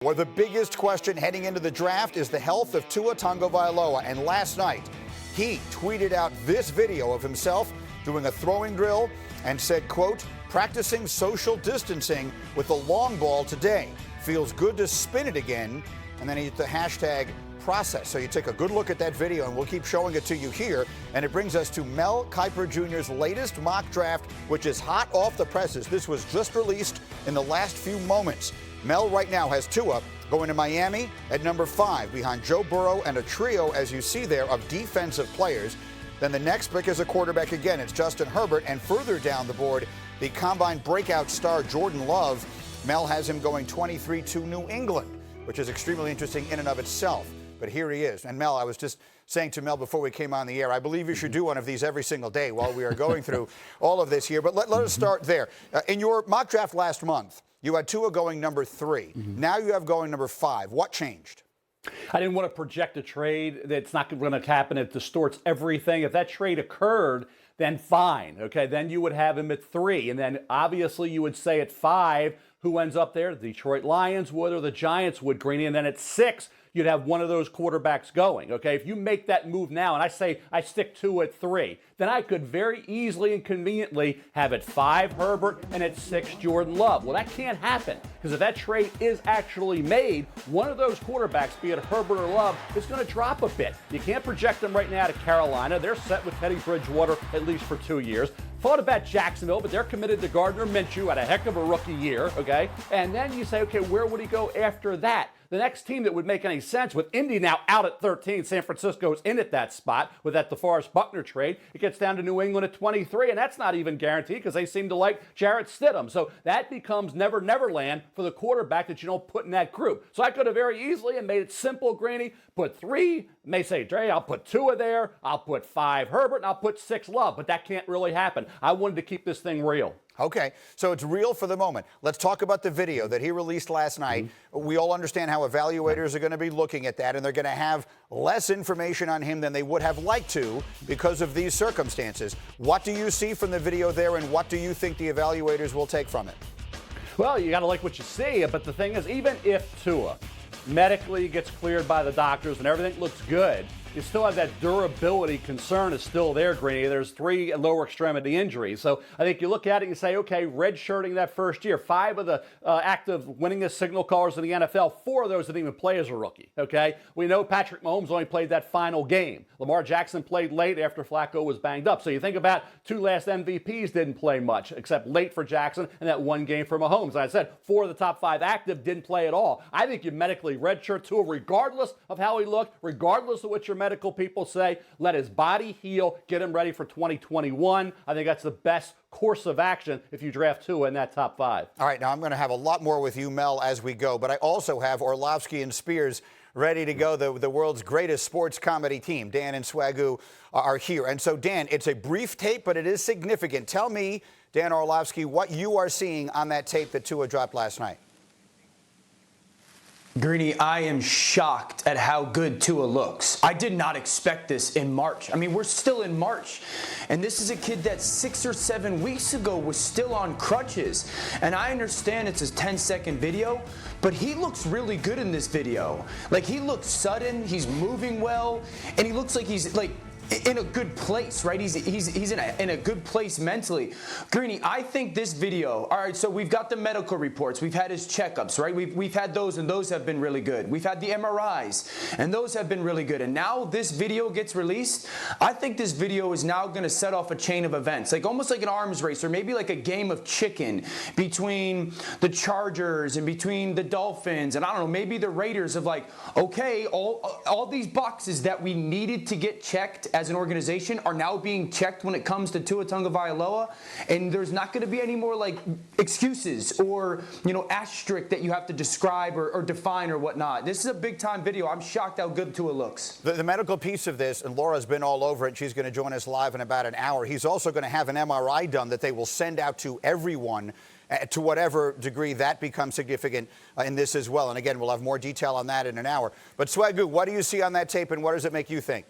where the biggest question heading into the draft is the health of Tua Tagovailoa. And last night, he tweeted out this video of himself doing a throwing drill and said, quote, "Practicing social distancing with the long ball today. Feels good to spin it again." And then he hit the hashtag process. So you take a good look at that video, and we'll keep showing it to you here. And it brings us to Mel Kiper Jr.'s latest mock draft, which is hot off the presses. This was just released in the last few moments. Mel right now has Tua going to Miami at number 5, behind Joe Burrow and a trio, as you see there, of defensive players. Then the next pick is a quarterback again. It's Justin Herbert. And further down the board, the combine breakout star Jordan Love. Mel has him going 23 to New England, which is extremely interesting in and of itself. But here he is. And Mel, I was just saying to Mel before we came on the air, I believe you should do one of these every single day while we are going through all of this here. But let us start there. In your mock draft last month, you had Tua going number 3. Now you have going number 5. What changed? I didn't want to project a trade that's not going to happen. It distorts everything. If that trade occurred, then fine. Okay, then you would have him at 3. And then obviously you would say at 5, who ends up there? The Detroit Lions would, or the Giants would, Greeny. And then at 6, you'd have one of those quarterbacks going. Okay, if you make that move now, and I say I stick 2 at 3, then I could very easily and conveniently have at 5 Herbert and at 6 Jordan Love. Well, that can't happen, because if that trade is actually made, one of those quarterbacks, be it Herbert or Love, is going to drop a bit. You can't project them right now to Carolina. They're set with Teddy Bridgewater at least for 2 years. Thought about Jacksonville, but they're committed to Gardner Minshew, had a heck of a rookie year, okay? And then you say, okay, where would he go after that? The next team that would make any sense, with Indy now out at 13, San Francisco's in at that spot with that DeForest Buckner trade. It gets down to New England at 23, and that's not even guaranteed because they seem to like Jarrett Stidham. So that becomes never land for the quarterback that you don't put in that group. So I could have very easily and made it simple, Greeny, put 3, may say, Dre, I'll put 2 there, I'll put 5 Herbert, and I'll put 6 Love, but that can't really happen. I wanted to keep this thing real. Okay, so it's real for the moment. Let's talk about the video that he released last night. We all understand how evaluators are going to be looking at that, and they're going to have less information on him than they would have liked to because of these circumstances. What do you see from the video there, and what do you think the evaluators will take from it? Well, you got to like what you see, but the thing is, even if Tua medically gets cleared by the doctors and everything looks good, you still have that durability concern is still there, Greeny. There's 3 lower extremity injuries. So I think you look at it and you say, okay, redshirting that first year. 5 of the active winningest signal callers in the NFL, 4 of those didn't even play as a rookie, okay? We know Patrick Mahomes only played that final game. Lamar Jackson played late after Flacco was banged up. So you think about 2 last MVPs didn't play much, except late for Jackson and that 1 game for Mahomes. And I said 4 of the top 5 active didn't play at all. I think you medically redshirt Tua regardless of how he looked, regardless of what your medical people say. Let his body heal, get him ready for 2021. I think that's the best course of action if you draft Tua in that top 5. All right, now I'm going to have a lot more with you, Mel, as we go, but I also have Orlovsky and Spears ready to go, the world's greatest sports comedy team. Dan and Swagoo are here. And so, Dan, it's a brief tape, but it is significant. Tell me, Dan Orlovsky, what you are seeing on that tape that Tua dropped last night. Greeny, I am shocked at how good Tua looks. I did not expect this in March. I mean, we're still in March, and this is a kid that 6 or 7 weeks ago was still on crutches. And I understand it's a 10-second video, but he looks really good in this video. Like, he looks sudden, he's moving well, and he looks like he's like in a good place, right? He's in a good place mentally. Greeny, I think this video, all right, so we've got the medical reports. We've had his checkups, right? We've had those, and those have been really good. We've had the MRIs, and those have been really good. And now this video gets released. I think this video is now going to set off a chain of events, like almost like an arms race, or maybe like a game of chicken between the Chargers and between the Dolphins, and I don't know, maybe the Raiders, of like, okay, all these boxes that we needed to get checked as an organization are now being checked when it comes to Tua Tagovailoa, and there's not going to be any more like excuses or, you know, asterisk that you have to describe or define or whatnot. This is a big time video. I'm shocked how good Tua looks. The medical piece of this, and Laura's been all over it. She's going to join us live in about an hour. He's also going to have an MRI done that they will send out to everyone, to whatever degree that becomes significant in this as well. And again, we'll have more detail on that in an hour. But Swagoo, what do you see on that tape, and what does it make you think?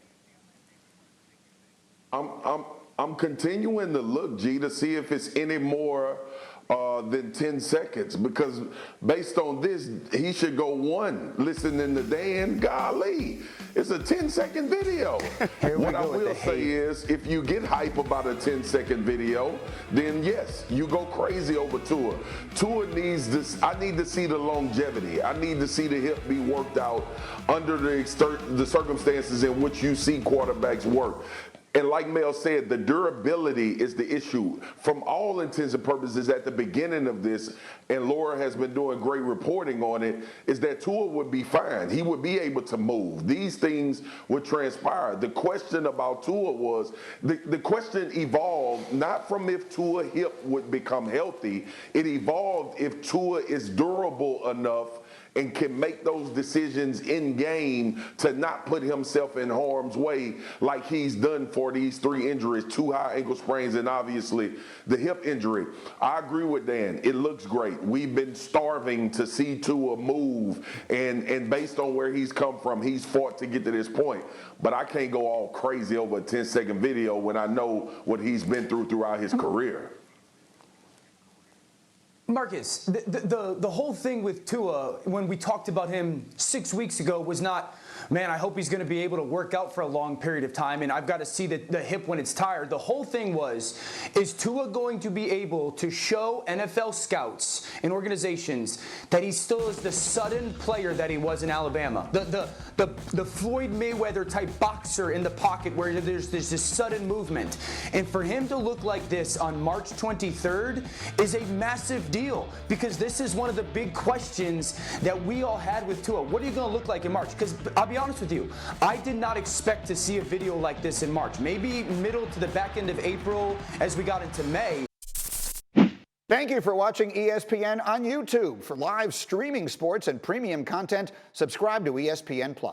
I'm continuing to look, G, to see if it's any more than 10 seconds, because based on this, he should go 1. Listening to Dan, golly, it's a 10-second video. What I will say is, if you get hype about a 10-second video, then yes, you go crazy over Tua. Tua needs this. I need to see the longevity. I need to see the hip be worked out under the circumstances in which you see quarterbacks work. And like Mel said, the durability is the issue. From all intents and purposes at the beginning of this, and Laura has been doing great reporting on it, is that Tua would be fine. He would be able to move. These things would transpire. The question about Tua was, the question evolved not from if Tua hip would become healthy. It evolved if Tua is durable enough and can make those decisions in game to not put himself in harm's way like he's done for these 3 injuries, 2 high ankle sprains, and obviously the hip injury. I agree with Dan. It looks great. We've been starving to see Tua move, and based on where he's come from, he's fought to get to this point. But I can't go all crazy over a 10-second video when I know what he's been throughout his career. Marcus, the whole thing with Tua, when we talked about him 6 weeks ago, was not, man, I hope he's going to be able to work out for a long period of time, and I've got to see the hip when it's tired. The whole thing was, is Tua going to be able to show NFL scouts and organizations that he still is the sudden player that he was in Alabama? The Floyd Mayweather type boxer in the pocket where there's this sudden movement. And for him to look like this on March 23rd is a massive deal, because this is one of the big questions that we all had with Tua. What are you going to look like in March? Because I'll be honest with you, I did not expect to see a video like this in March. Maybe middle to the back end of April as we got into May. Thank you for watching ESPN on YouTube. For live streaming sports and premium content, subscribe to ESPN+.